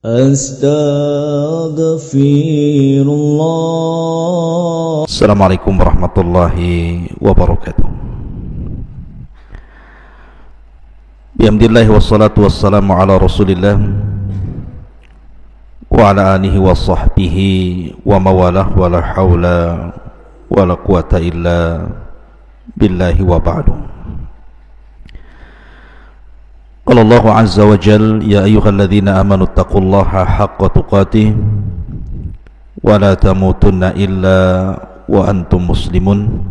Astaghfirullah. Assalamualaikum warahmatullahi wabarakatuh. Bihamdillah wassalatu wassalamu ala rasulillah wa ala alihi wa sahbihi wa mawalah wa la hawla wa la quwata illa billahi wa ba'du. Qala Allahu azza wa jal, ya ayyuhalladzina amanu taqullaha haqqa tuqatih wa la tamutunna illa wa antum muslimun.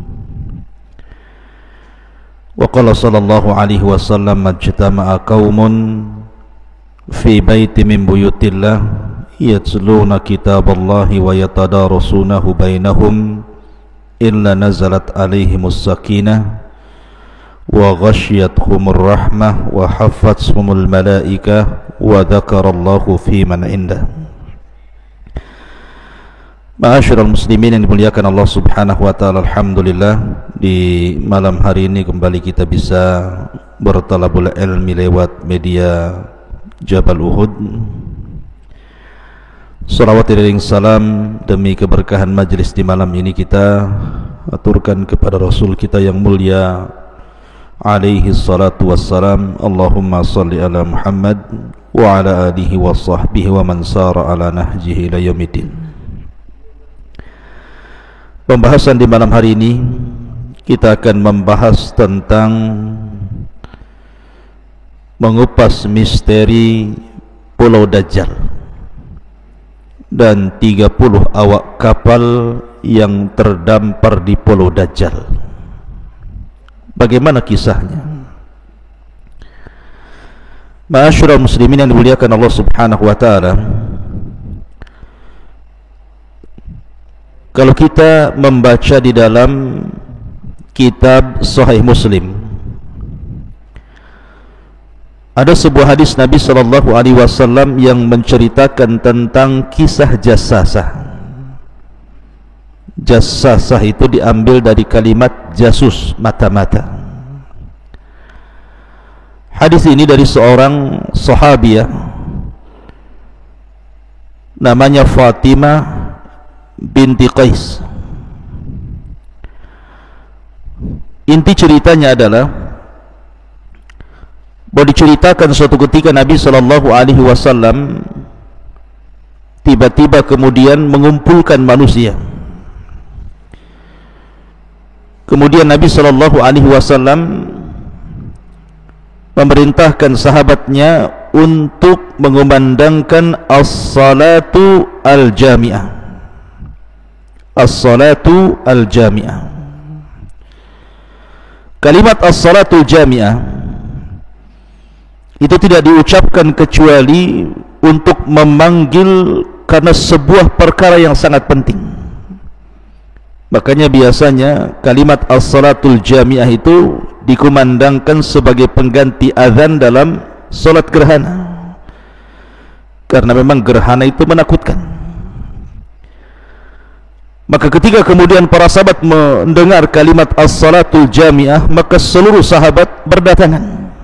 Wa qala sallallahu alaihi wasallam, majtama'a qaumun fi baiti min buyutillah yatluna kitaballahi wa yatadarasunahu bainahum illa nazalat alaihimus sakinah wa ghasyiyatuhumur rahmah wa haffathumul malaikah wa dzakarallahu fi man indah. Ma'asyiral muslimin yang dimuliakan Allah Subhanahu wa taala, alhamdulillah di malam hari ini kembali kita bisa bertalabul ilmi lewat media Jabal Uhud. Salawat dan salam demi keberkahan majlis di malam ini kita aturkan kepada Rasul kita yang mulia alaihi salatu wassalam. Allahumma salli ala Muhammad wa ala alihi wa sahbihi wa man sara ala nahjihi ila yaumiddin. Pembahasan di malam hari ini kita akan membahas tentang mengupas misteri Pulau Dajjal dan 30 awak kapal yang terdampar di Pulau Dajjal. Bagaimana kisahnya? Ma'asyiral muslimin yang dimuliakan Allah Subhanahu wa taala, kalau kita membaca di dalam kitab Sahih Muslim, ada sebuah hadis Nabi sallallahu alaihi wasallam yang menceritakan tentang kisah jassasah. Jassasah itu diambil dari kalimat jasus, mata-mata. Hadis ini dari seorang sahabiah namanya Fatimah binti Qais. Inti ceritanya adalah bahwa diceritakan suatu ketika Nabi sallallahu alaihi wasallam tiba-tiba kemudian mengumpulkan manusia. Kemudian Nabi sallallahu alaihi wasallam memerintahkan sahabatnya untuk mengumandangkan as-salatu al-jami'ah. As-salatu al-jami'ah. Kalimat as-salatu al-jami'ah itu tidak diucapkan kecuali untuk memanggil karena sebuah perkara yang sangat penting. Makanya biasanya kalimat as-salatul jami'ah itu dikumandangkan sebagai pengganti azan dalam solat gerhana, karena memang gerhana itu menakutkan. Maka ketika kemudian para sahabat mendengar kalimat as-salatul jami'ah, maka seluruh sahabat berdatangan,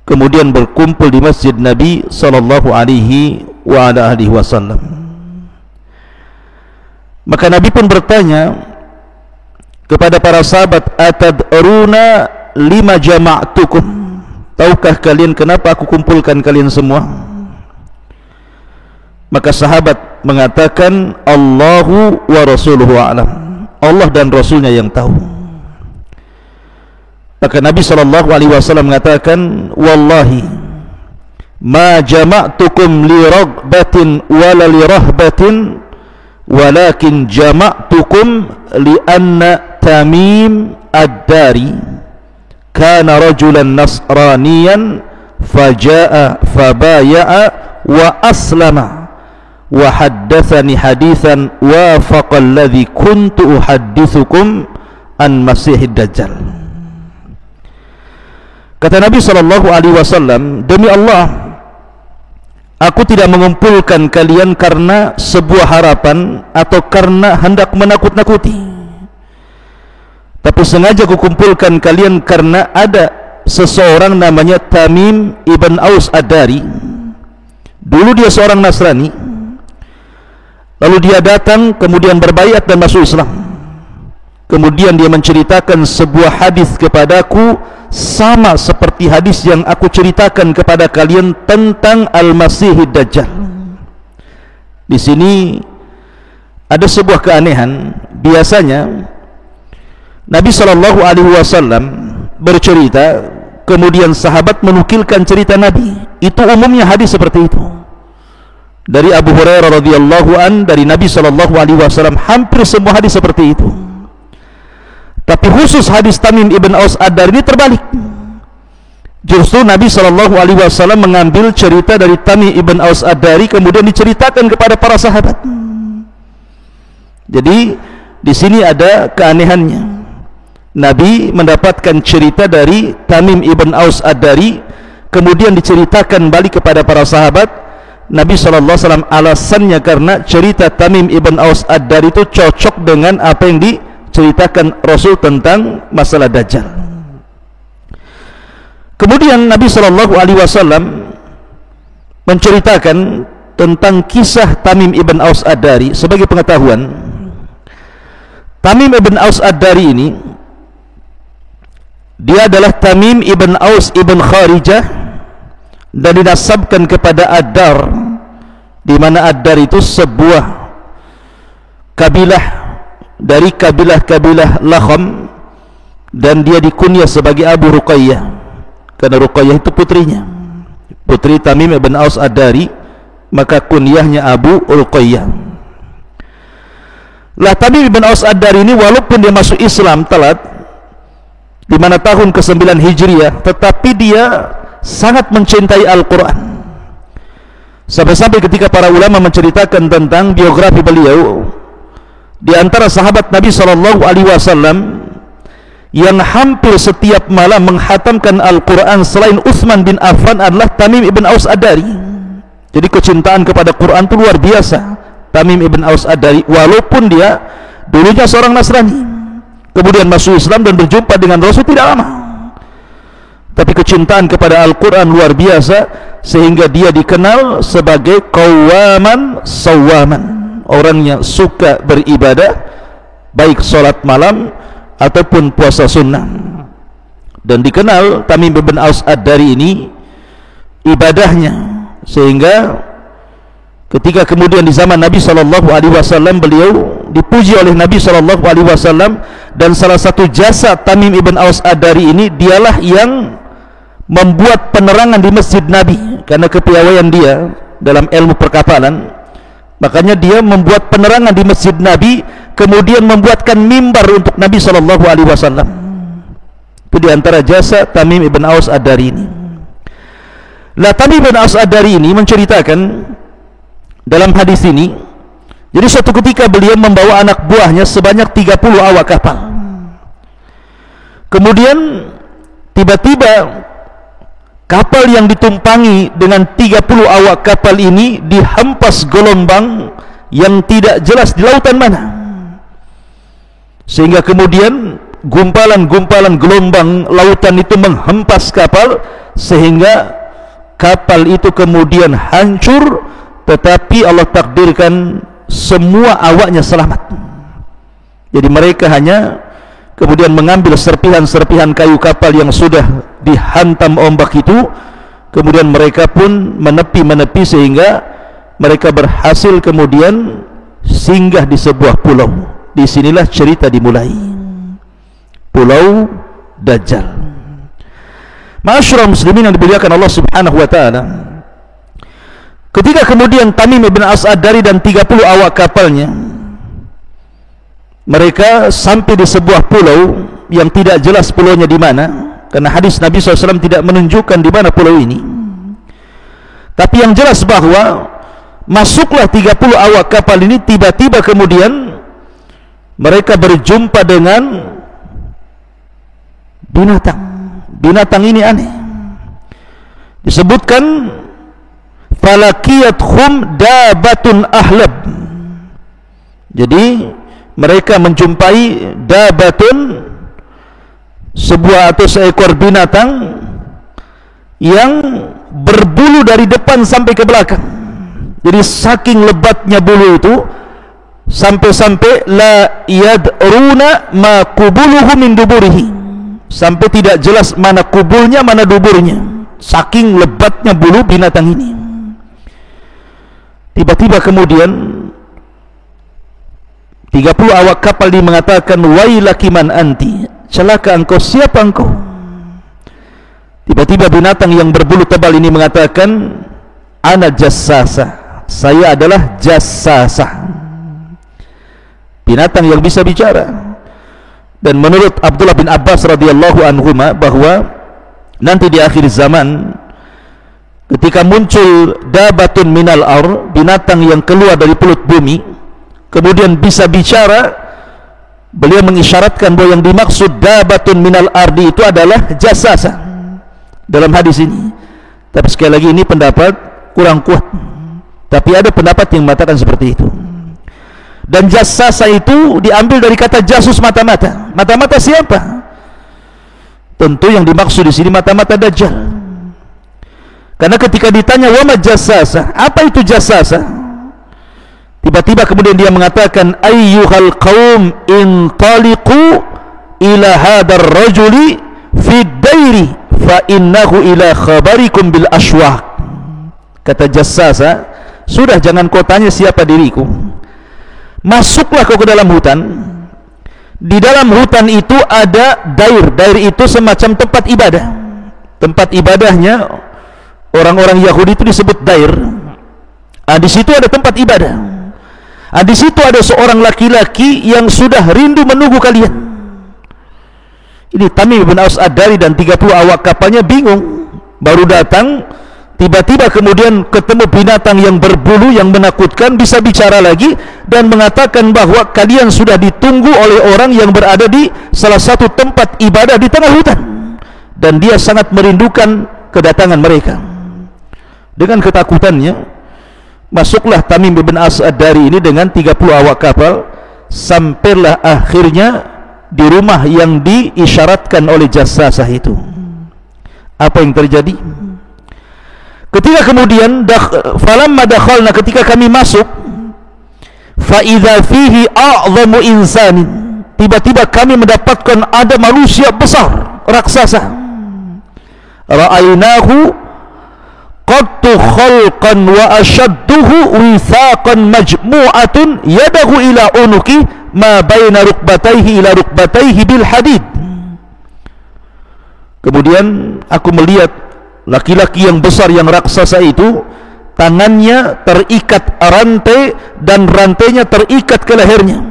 kemudian berkumpul di masjid Nabi sallallahu alaihi wasallam. Maka Nabi pun bertanya kepada para sahabat, atadruna lima jama'tukum, tahukah kalian kenapa aku kumpulkan kalian semua? Maka sahabat mengatakan, Allahu wa rasuluhu a'lam, Allah dan Rasulnya yang tahu. Maka Nabi sallallahu alaihi wasallam mengatakan, wallahi ma jama'tukum li ragbatin wala li rahbatin walakin jama'tukum li'anna Tamim ad-Dari kana rajulan nasraniyan faja'a fabaya'a wa aslama wa haddathani hadithan wafaqa alladhi kuntu uhaddithukum an Masihid Dajjal. Kata Nabi sallallahu alaihi wasallam, demi Allah, aku tidak mengumpulkan kalian karena sebuah harapan atau karena hendak menakut-nakuti, tapi sengaja aku kumpulkan kalian karena ada seseorang namanya Tamim ibn Aus ad-Dari. Dulu dia seorang Nasrani, lalu dia datang kemudian berbaiat dan masuk Islam. Kemudian dia menceritakan sebuah hadis kepadaku sama seperti hadis yang aku ceritakan kepada kalian tentang Al-Masihid Dajjal. Di sini ada sebuah keanehan. Biasanya Nabi SAW bercerita, kemudian sahabat menukilkan cerita Nabi. Itu umumnya hadis seperti itu. Dari Abu Hurairah radhiyallahu an, dari Nabi SAW, hampir semua hadis seperti itu. Tapi khusus hadis Tamim ibn Aus Ad-Dari ini terbalik. Justru Nabi SAW mengambil cerita dari Tamim ibn Aus Ad-Dari kemudian diceritakan kepada para sahabat. Jadi di sini ada keanehannya. Nabi mendapatkan cerita dari Tamim ibn Aus Ad-Dari kemudian diceritakan balik kepada para sahabat. Nabi SAW alasannya karena cerita Tamim ibn Aus Ad-Dari itu cocok dengan apa yang diceritakan Rasul tentang masalah Dajjal. Kemudian Nabi SAW menceritakan tentang kisah Tamim ibn Aus Ad-Dari. Sebagai pengetahuan, Tamim ibn Aus Ad-Dari ini, dia adalah Tamim ibn Aus ibn Kharijah dan dinasabkan kepada Ad-Dar, di mana Ad-Dar itu sebuah kabilah dari kabilah-kabilah Lakham, dan dia dikunyah sebagai Abu Ruqayyah karena Ruqayyah itu putrinya, putri Tamim ibn Aus Ad-Dari, maka kunyahnya Abu Ruqayyah. Lah Tamim ibn Aus Ad-Dari ini walaupun dia masuk Islam telat di mana tahun ke-9 Hijriah, tetapi dia sangat mencintai Al-Quran. Sampai-sampai ketika para ulama menceritakan tentang biografi beliau, di antara sahabat Nabi SAW yang hampir setiap malam menghatamkan Al-Quran selain Utsman bin Affan adalah Tamim ibn Aus Ad-Dari. Jadi kecintaan kepada Quran itu luar biasa Tamim ibn Aus Ad-Dari, walaupun dia dulunya seorang Nasrani, kemudian masuk Islam dan berjumpa dengan Rasul tidak lama, tapi kecintaan kepada Al-Quran luar biasa sehingga dia dikenal sebagai qawaman sawaman, orang yang suka beribadah baik solat malam ataupun puasa sunnah. Dan dikenal Tamim ibn Aus Ad-Dari ini ibadahnya, sehingga ketika kemudian di zaman Nabi SAW beliau dipuji oleh Nabi SAW, dan salah satu jasa Tamim ibn Aus Ad-Dari ini dialah yang membuat penerangan di masjid Nabi karena kepiawaian dia dalam ilmu perkapalan. Makanya dia membuat penerangan di masjid Nabi, kemudian membuatkan mimbar untuk Nabi SAW. Itu diantara jasa Tamim ibn Aus Ad-Dari ini. Nah, Tamim ibn Aus Ad-Dari ini menceritakan dalam hadis ini, jadi suatu ketika beliau membawa anak buahnya sebanyak 30 awak kapal. Kemudian tiba-tiba kapal yang ditumpangi dengan 30 awak kapal ini dihempas gelombang yang tidak jelas di lautan mana, sehingga kemudian gumpalan-gumpalan gelombang lautan itu menghempas kapal, sehingga kapal itu kemudian hancur, tetapi Allah takdirkan semua awaknya selamat. Jadi mereka hanya kemudian mengambil serpihan-serpihan kayu kapal yang sudah dihantam ombak itu, kemudian mereka pun menepi sehingga mereka berhasil kemudian singgah di sebuah pulau. Disinilah cerita dimulai, Pulau Dajjal. Ma'asyiral muslimin yang dimuliakan Allah Subhanahu wa taala, ketika kemudian Tamim ibn Aus Ad-Dari dan 30 awak kapalnya mereka sampai di sebuah pulau yang tidak jelas pulaunya di mana, karena hadis Nabi SAW tidak menunjukkan di mana pulau ini. Tapi yang jelas bahwa masuklah 30 awak kapal ini, tiba-tiba kemudian mereka berjumpa dengan binatang. Binatang ini aneh. Disebutkan falakiyatuhum dabatun ahlab. Jadi mereka menjumpai dabatun, sebuah atau seekor binatang yang berbulu dari depan sampai ke belakang. Jadi saking lebatnya bulu itu sampai-sampai la yadruna ma qubuluhu min duburihi, sampai tidak jelas mana kubulnya mana duburnya, saking lebatnya bulu binatang ini. Tiba-tiba kemudian 30 awak kapal ini mengatakan, wailaki man anti, celaka engkau, siapa engkau? Tiba-tiba binatang yang berbulu tebal ini mengatakan, ana jassasa, saya adalah jassasa, binatang yang bisa bicara. Dan menurut Abdullah bin Abbas radhiyallahu anhuma bahwa nanti di akhir zaman ketika muncul dabatun minal ar, binatang yang keluar dari perut bumi kemudian bisa bicara, beliau mengisyaratkan bahwa yang dimaksud dabatun minal ardi itu adalah jassasa dalam hadis ini. Tapi sekali lagi ini pendapat kurang kuat, tapi ada pendapat yang mengatakan seperti itu. Dan jassasa itu diambil dari kata jasus, mata-mata. Mata-mata siapa? Tentu yang dimaksud di sini mata-mata Dajjal. Karena ketika ditanya wa ma jassasa, apa itu jassasa? Tiba-tiba kemudian dia mengatakan, ayyuhal qaum intaliqu ila hadar rajuli fi dairi fa innahu ila khabarikum bil ashwaq. Kata jassasa, sudah jangan kau tanya siapa diriku, masuklah kau ke dalam hutan. Di dalam hutan itu ada dair. Dair itu semacam tempat ibadah. Tempat ibadahnya orang-orang Yahudi itu disebut dair. Di situ ada tempat ibadah. Di situ ada seorang laki-laki yang sudah rindu menunggu kalian. Ini Tamim bin Aus Ad-Dari dan 30 awak kapalnya bingung, baru datang. Tiba-tiba kemudian ketemu binatang yang berbulu yang menakutkan, bisa bicara lagi dan mengatakan bahwa kalian sudah ditunggu oleh orang yang berada di salah satu tempat ibadah di tengah hutan, dan dia sangat merindukan kedatangan mereka. Dengan ketakutannya masuklah Tamim bin Aus Ad-Dari ini dengan 30 awak kapal, sampailah akhirnya di rumah yang diisyaratkan oleh jassasah itu. Apa yang terjadi? Ketika kemudian falamma dakhalna, ketika kami masuk, fa idza fihi a'zamu insanin, tiba-tiba kami mendapatkan ada manusia besar, raksasa. Ra'ainahu qattu khalqan wa ashadduhu withaqan majmu'atun yadahu ila unuki ma baina rukbatayhi ila rukbatayhi bil hadid. Kemudian aku melihat laki-laki yang besar, yang raksasa itu, tangannya terikat rantai dan rantainya terikat ke lehernya.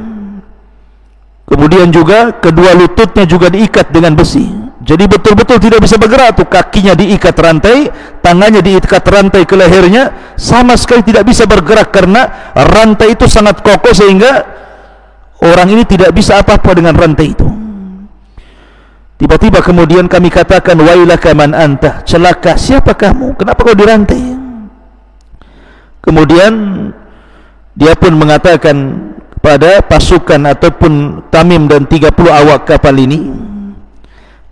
Kemudian juga kedua lututnya juga diikat dengan besi. Jadi betul-betul tidak bisa bergerak tuh, kakinya diikat rantai, tangannya diikat rantai ke lehernya, sama sekali tidak bisa bergerak karena rantai itu sangat kokoh sehingga orang ini tidak bisa apa-apa dengan rantai itu. Tiba-tiba kemudian kami katakan, wailaka man anta, celaka siapa kamu, kenapa kau dirantai? Kemudian dia pun mengatakan kepada pasukan ataupun Tamim dan 30 awak kapal ini,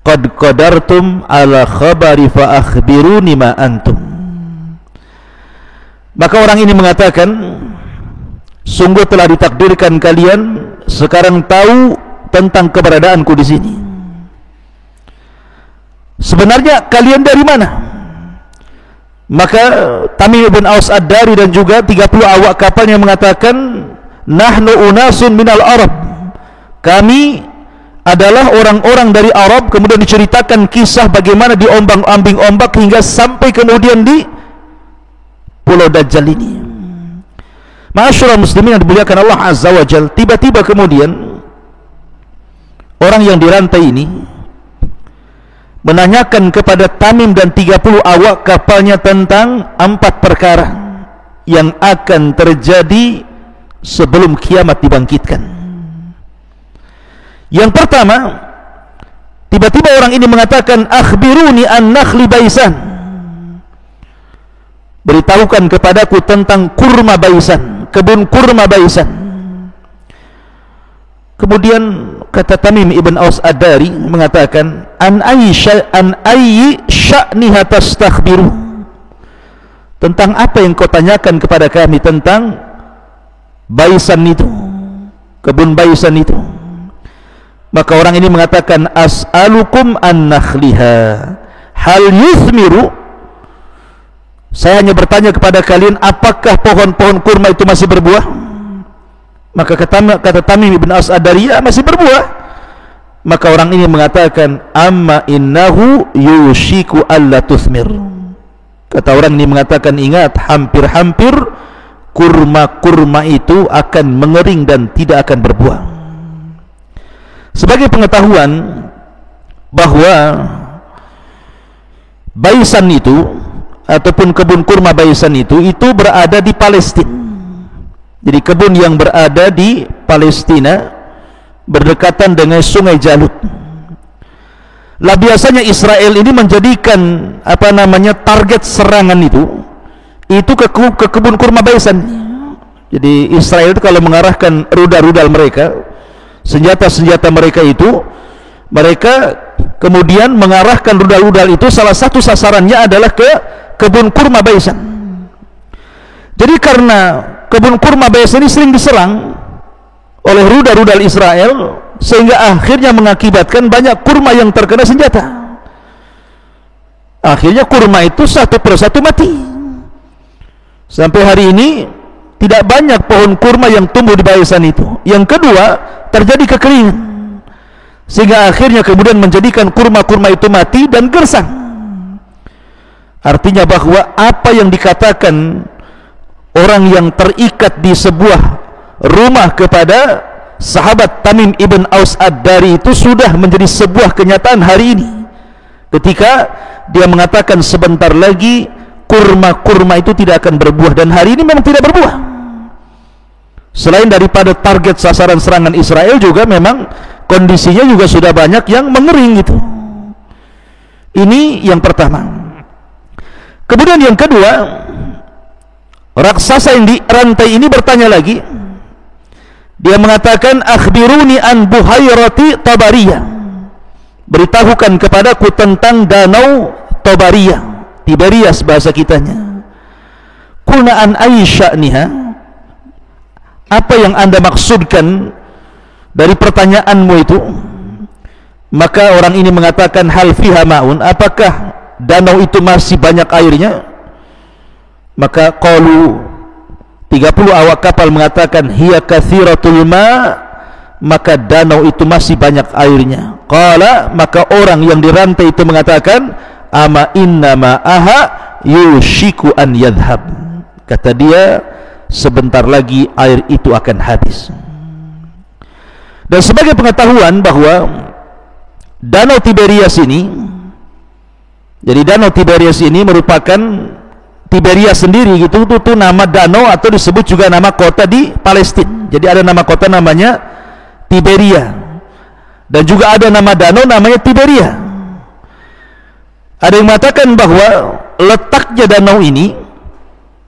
qad qadartum ala khabari fa akhbiruni ma antum. Maka orang ini mengatakan, sungguh telah ditakdirkan kalian sekarang tahu tentang keberadaanku di sini. Sebenarnya kalian dari mana? Maka Tamim bin Aus Ad-Dari dan juga 30 awak kapalnya mengatakan, nahnu unasun minal Arab, kami adalah orang-orang dari Arab. Kemudian diceritakan kisah bagaimana diombang-ambing ombak hingga sampai kemudian di Pulau Dajjal ini. Ma'asyiral muslimin yang dimuliakan Allah Azza wa Jalla, tiba-tiba kemudian orang yang dirantai ini menanyakan kepada Tamim dan 30 awak kapalnya tentang 4 perkara yang akan terjadi sebelum kiamat dibangkitkan. Yang pertama, tiba-tiba orang ini mengatakan, akhbiruni an nakhli baisan, beritahukan kepadaku tentang kurma baisan, kebun kurma baisan. Kemudian kata Tamim ibn Aus Ad-Dari mengatakan, an ayyi sya'niha tastakhbiru, tentang apa yang kau tanyakan kepada kami tentang baisan itu, kebun baisan itu. Maka orang ini mengatakan, as'alukum an nakhliha hal yuthmiru, saya hanya bertanya kepada kalian, apakah pohon-pohon kurma itu masih berbuah? Maka kata Tamim ibn Aus ad-Dari, masih berbuah. Maka orang ini mengatakan, amma innahu yushiku alla tuthmir. Kata orang ini mengatakan, ingat, hampir-hampir kurma-kurma itu akan mengering dan tidak akan berbuah. Sebagai pengetahuan bahwa baisan itu ataupun kebun kurma baisan itu berada di Palestina. Jadi kebun yang berada di Palestina berdekatan dengan Sungai Jalut. Lah biasanya Israel ini menjadikan target serangan itu ke kebun kurma baisan. Jadi Israel itu kalau mengarahkan rudal-rudal mereka, senjata-senjata mereka itu, mereka kemudian mengarahkan rudal-rudal itu, salah satu sasarannya adalah ke kebun kurma baisan. Jadi karena kebun kurma baisan ini sering diserang oleh rudal-rudal Israel, sehingga akhirnya mengakibatkan banyak kurma yang terkena senjata. Akhirnya kurma itu satu persatu mati. Sampai hari ini tidak banyak pohon kurma yang tumbuh di baisan itu. Yang kedua, terjadi kekeringan, sehingga akhirnya kemudian menjadikan kurma-kurma itu mati dan gersang. Artinya bahwa apa yang dikatakan orang yang terikat di sebuah rumah kepada sahabat Tamim ibn Aus ad-Dari itu sudah menjadi sebuah kenyataan hari ini, ketika dia mengatakan sebentar lagi kurma-kurma itu tidak akan berbuah, dan hari ini memang tidak berbuah. Selain daripada target sasaran serangan Israel, juga memang kondisinya juga sudah banyak yang mengering gitu. Ini yang pertama. Kemudian yang kedua, raksasa yang di rantai ini bertanya lagi. Dia mengatakan, akhbiruni an buhairati Tabariyah, beritahukan kepadaku tentang danau Tabariyah, Tiberias bahasa kitanya. Qulna an aisya'niha, apa yang anda maksudkan dari pertanyaanmu itu? Maka orang ini mengatakan, hal fiha ma'un, apakah danau itu masih banyak airnya? Maka qalu, 30 awak kapal mengatakan, hiya katsiratul ma, maka danau itu masih banyak airnya. Qala, maka orang yang dirantai itu mengatakan, ama inna ma'aha yushiku an yadhhab, kata dia, sebentar lagi air itu akan habis. Dan sebagai pengetahuan bahwa danau Tiberias ini, jadi danau Tiberias ini merupakan Tiberias sendiri gitu, itu nama danau atau disebut juga nama kota di Palestina. Jadi ada nama kota namanya Tiberia, dan juga ada nama danau namanya Tiberia. Ada yang mengatakan bahwa letaknya danau ini,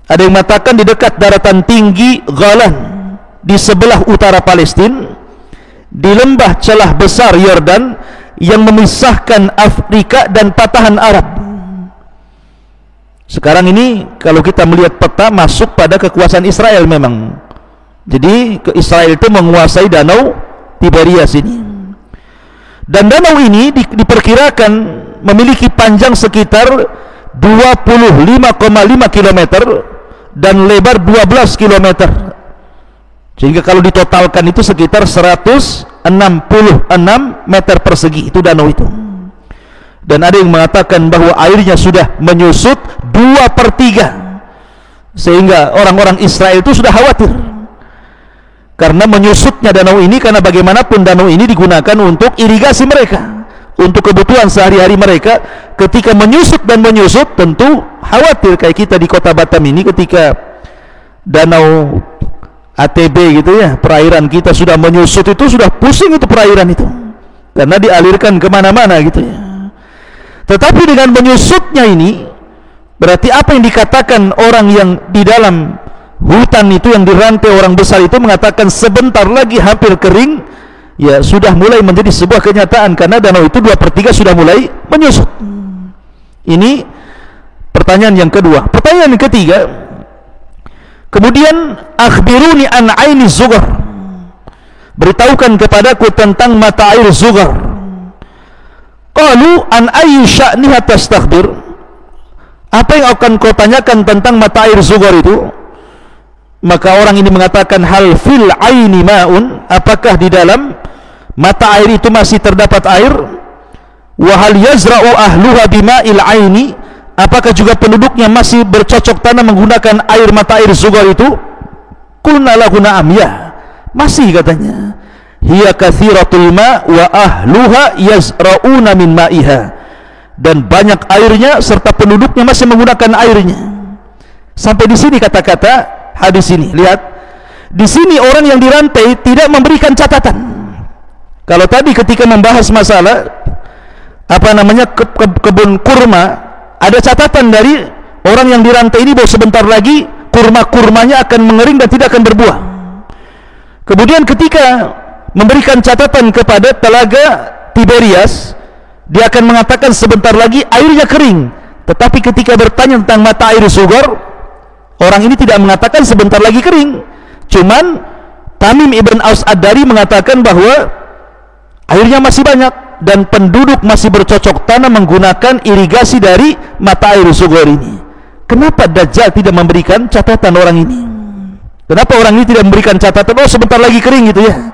ada yang mengatakan di dekat daratan tinggi Golan di sebelah utara Palestina, di lembah celah besar Yordan yang memisahkan Afrika dan patahan Arab. Sekarang ini kalau kita melihat peta, masuk pada kekuasaan Israel memang. Jadi Israel itu menguasai danau Tiberias ini. Dan danau ini diperkirakan memiliki panjang sekitar 25,5 km dan lebar 12 km. Sehingga kalau ditotalkan itu sekitar 166 meter persegi itu danau itu. Dan ada yang mengatakan bahwa airnya sudah menyusut 2/3, sehingga orang-orang Israel itu sudah khawatir karena menyusutnya danau ini, karena bagaimanapun danau ini digunakan untuk irigasi mereka, untuk kebutuhan sehari-hari mereka. Ketika menyusut dan menyusut, tentu khawatir. Kayak kita di kota Batam ini, ketika danau ATB gitu ya, perairan kita sudah menyusut, itu sudah pusing itu perairan itu, karena dialirkan kemana-mana gitu ya. Tetapi dengan menyusutnya ini, berarti apa yang dikatakan orang yang di dalam hutan itu, yang dirantai orang besar itu, mengatakan sebentar lagi hampir kering, ya sudah mulai menjadi sebuah kenyataan, karena danau itu 2/3 sudah mulai menyusut. Ini Pertanyaan yang kedua. Pertanyaan yang ketiga, kemudian akhbiruni an aini zughar, beritahukan kepadaku tentang mata air zughar. Qalu an ayyi sya'niha tastakhbir, apa yang akan kau tanyakan tentang mata air zughar itu? Maka orang ini mengatakan, hal fil aini ma'un, apakah di dalam mata air itu masih terdapat air? Wa hal yazra'u ahluha bima'il aini, apakah juga penduduknya masih bercocok tanam menggunakan air mata air zughar itu? Qulna lahu na'am, ya, masih katanya. Hiya katsiratul ma wa ahluha yazra'una min ma'iha, dan banyak airnya serta penduduknya masih menggunakan airnya. Sampai di sini kata-kata hadis ini. Lihat, di sini orang yang dirantai tidak memberikan catatan. Kalau tadi ketika membahas masalah kebun kurma, ada catatan dari orang yang dirantai ini bahwa sebentar lagi kurma-kurmanya akan mengering dan tidak akan berbuah. Kemudian ketika memberikan catatan kepada telaga Tiberias, dia akan mengatakan sebentar lagi airnya kering. Tetapi ketika bertanya tentang mata air zughar, orang ini tidak mengatakan sebentar lagi kering. Cuman Tamim ibn Aus Ad-Dari mengatakan bahwa airnya masih banyak dan penduduk masih bercocok tanam menggunakan irigasi dari mata air zughar ini. Kenapa Dajjal tidak memberikan catatan orang ini? Kenapa orang ini tidak memberikan catatan, oh sebentar lagi kering gitu ya?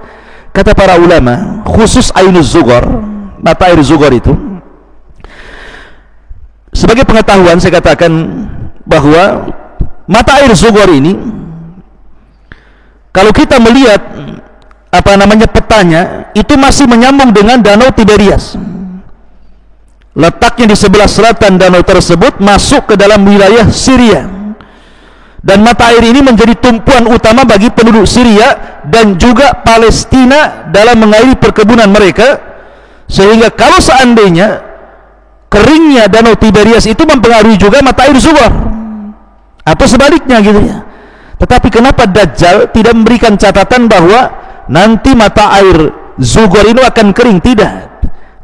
Kata para ulama, khusus ainuz zughar, mata air zughar itu, sebagai pengetahuan saya katakan bahwa mata air zughar ini, kalau kita melihat petanya, itu masih menyambung dengan danau Tiberias. Letaknya di sebelah selatan danau tersebut, masuk ke dalam wilayah Syria. Dan mata air ini menjadi tumpuan utama bagi penduduk Syria dan juga Palestina dalam mengairi perkebunan mereka. Sehingga kalau seandainya keringnya danau Tiberias itu mempengaruhi juga mata air zughar, atau sebaliknya gitu ya. Tetapi kenapa Dajjal tidak memberikan catatan bahwa nanti mata air zughar ini akan kering? Tidak.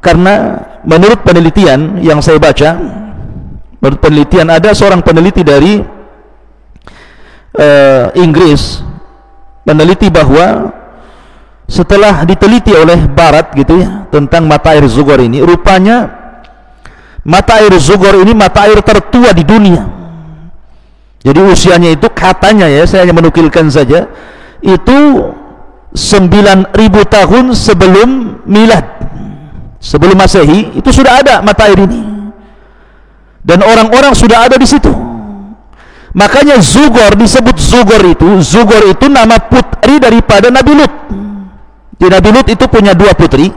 Karena menurut penelitian yang saya baca, menurut penelitian, ada seorang peneliti dari Inggris meneliti bahwa setelah diteliti oleh Barat gitu ya tentang mata air zughar ini, rupanya mata air zughar ini mata air tertua di dunia. Jadi usianya itu katanya, ya saya hanya menukilkan saja, itu 9.000 tahun sebelum milad, sebelum Masehi, itu sudah ada mata air ini dan orang-orang sudah ada di situ. Makanya zughar disebut zughar itu nama putri daripada Nabi Lut. Di Nabi Lut itu punya 2 putri,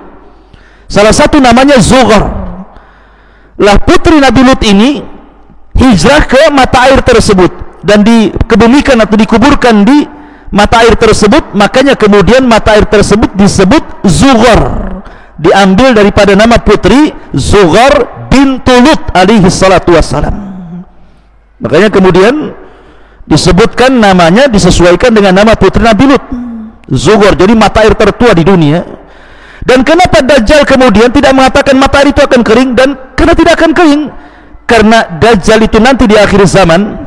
salah satu namanya Zughar. Lah putri Nabi Lut ini hijrah ke mata air tersebut dan dikebumikan atau dikuburkan di mata air tersebut. Makanya kemudian mata air tersebut disebut Zughar, diambil daripada nama putri Zughar bintu Lut alaihi salatu wassalam. Makanya kemudian disebutkan namanya, disesuaikan dengan nama putri Nabi Lut, Zughar. Jadi mata air tertua di dunia. Dan kenapa Dajjal kemudian tidak mengatakan mata air itu akan kering? Dan karena tidak akan kering, karena Dajjal itu nanti di akhir zaman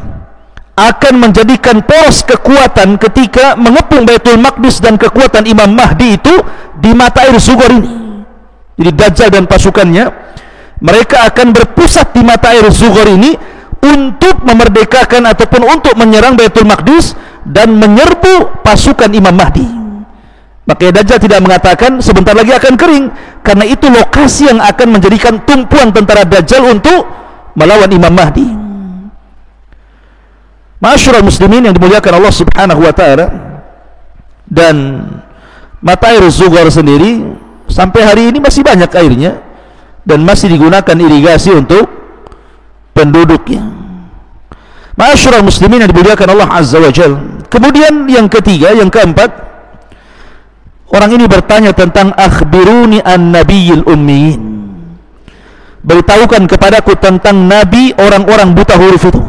akan menjadikan poros kekuatan ketika mengepung Baitul Maqdis dan kekuatan Imam Mahdi itu di mata air zughar ini. Jadi Dajjal dan pasukannya, mereka akan berpusat di mata air zughar ini untuk memerdekakan ataupun untuk menyerang Baitul Maqdis dan menyerbu pasukan Imam Mahdi. Makanya Dajjal tidak mengatakan sebentar lagi akan kering, karena itu lokasi yang akan menjadikan tumpuan tentara Dajjal untuk melawan Imam Mahdi. Ma'asyiral muslimin yang dimuliakan Allah Subhanahu wa taala, dan mata air zughar sendiri sampai hari ini masih banyak airnya dan masih digunakan irigasi untuk penduduknya. Ma'asyiral muslimin yang dimuliakan Allah Azza wa Jalla. Kemudian yang ketiga, yang keempat, orang ini bertanya tentang akhbiruni an nabiyil ummiyin, beritahukan kepadaku tentang nabi orang-orang buta huruf itu.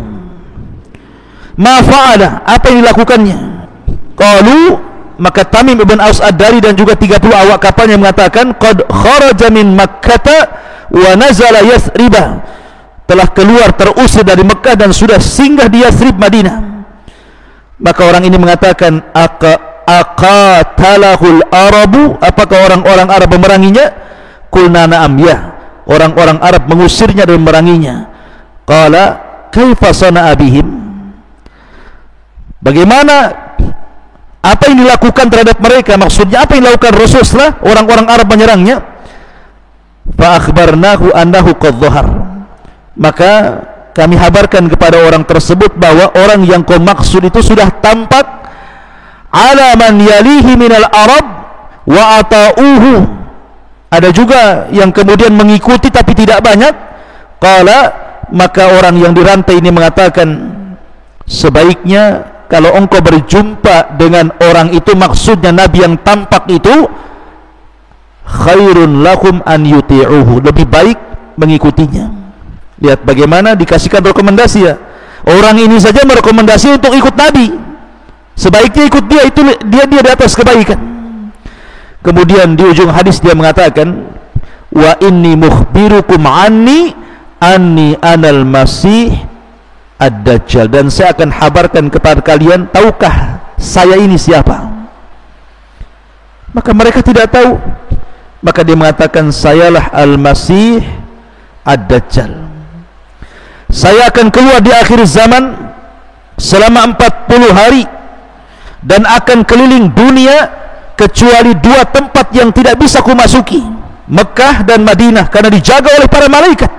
Ma fa'ala, apa yang dilakukannya? Qalu, maka Tamim ibn Aus Ad-Dari dan juga 30 awak kapalnya mengatakan, qad kharaja min Makkah wa nazala Yathriba, telah keluar terusir dari Mekah dan sudah singgah di Yathrib Madinah. Maka orang ini mengatakan, aqatalahul arabu, apakah orang-orang Arab memeranginya? Qulna na'am, ya, orang-orang Arab mengusirnya dan memeranginya. Qala kaifa sana'a bihim, bagaimana, apa yang dilakukan terhadap mereka? Maksudnya apa yang dilakukan Rasul setelah orang-orang Arab menyerangnya? Fa akhbarnahu annahu qad dhahar, maka kami habarkan kepada orang tersebut bahwa orang yang kau maksud itu sudah tampak ala man yalihi minal Arab wa ata'uhu, ada juga yang kemudian mengikuti tapi tidak banyak. Qala, maka orang yang dirantai ini mengatakan, sebaiknya kalau engkau berjumpa dengan orang itu, maksudnya Nabi yang tampak itu, khairun lakum an yuti'uhu, lebih baik mengikutinya. Lihat bagaimana dikasihkan rekomendasi ya. Orang ini saja merekomendasi untuk ikut Nabi, sebaiknya ikut dia, itu dia di atas kebaikan. Kemudian di ujung hadis dia mengatakan, wa inni mukhbirukum anni anal masih ad-dajjal, dan saya akan habarkan kepada kalian, tahukah saya ini siapa? Maka mereka tidak tahu. Maka dia mengatakan, sayalah al-masih ad-dajjal, saya akan keluar di akhir zaman selama 40 hari dan akan keliling dunia kecuali 2 tempat yang tidak bisa kumasuki, Mekah dan Madinah, karena dijaga oleh para malaikat.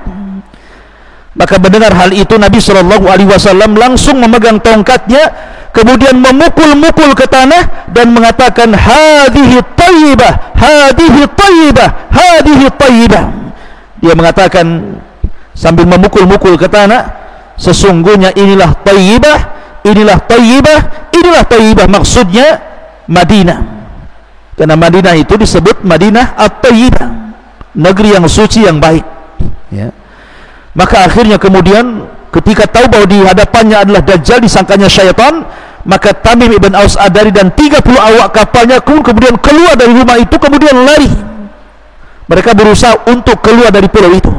Maka mendengar hal itu, Nabi SAW langsung memegang tongkatnya, kemudian memukul-mukul ke tanah dan mengatakan, hadhihi tayyibah, hadhihi tayyibah, hadhihi tayyibah. Dia mengatakan sambil memukul-mukul ke tanah, sesungguhnya inilah tayyibah, inilah tayyibah, inilah tayyibah, maksudnya Madinah, karena Madinah itu disebut Madinah at-tayyibah, negeri yang suci, yang baik ya. Maka akhirnya kemudian ketika tahu bahwa di hadapannya adalah Dajjal, disangkanya syaitan, maka Tamim ibn Aus Ad-Dari dan 30 awak kapalnya kemudian keluar dari rumah itu, kemudian lari. Mereka berusaha untuk keluar dari pulau itu,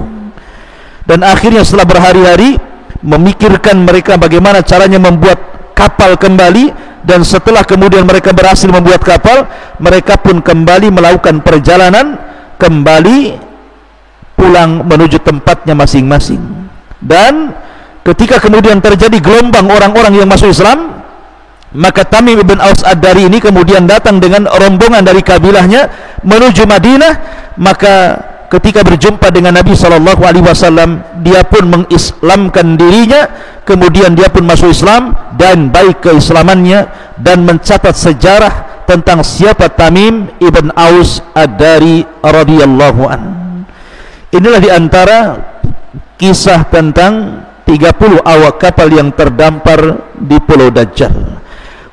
dan akhirnya setelah berhari-hari memikirkan mereka bagaimana caranya membuat kapal kembali, dan setelah kemudian mereka berhasil membuat kapal, mereka pun kembali melakukan perjalanan kembali pulang menuju tempatnya masing-masing. Dan ketika kemudian terjadi gelombang orang-orang yang masuk Islam, maka Tamim ibn Aus Ad-Dari ini kemudian datang dengan rombongan dari kabilahnya menuju Madinah. Maka ketika berjumpa dengan Nabi SAW, dia pun mengislamkan dirinya, kemudian dia pun masuk Islam, dan baik keislamannya, dan mencatat sejarah tentang siapa Tamim ibn Aus Ad-Dari radhiyallahu an. Inilah diantara kisah tentang 30 awak kapal yang terdampar di Pulau Dajjal.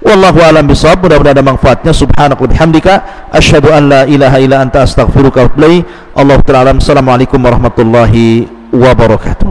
Wallahu a'lam bishawab. Mudah-mudahan ada manfaatnya. Subhanaka wa bihamdika asyhadu an la ilaha illa anta astaghfiruka wa atubu ilaik. Allahu ta'ala. Assalamualaikum warahmatullahi wabarakatuh.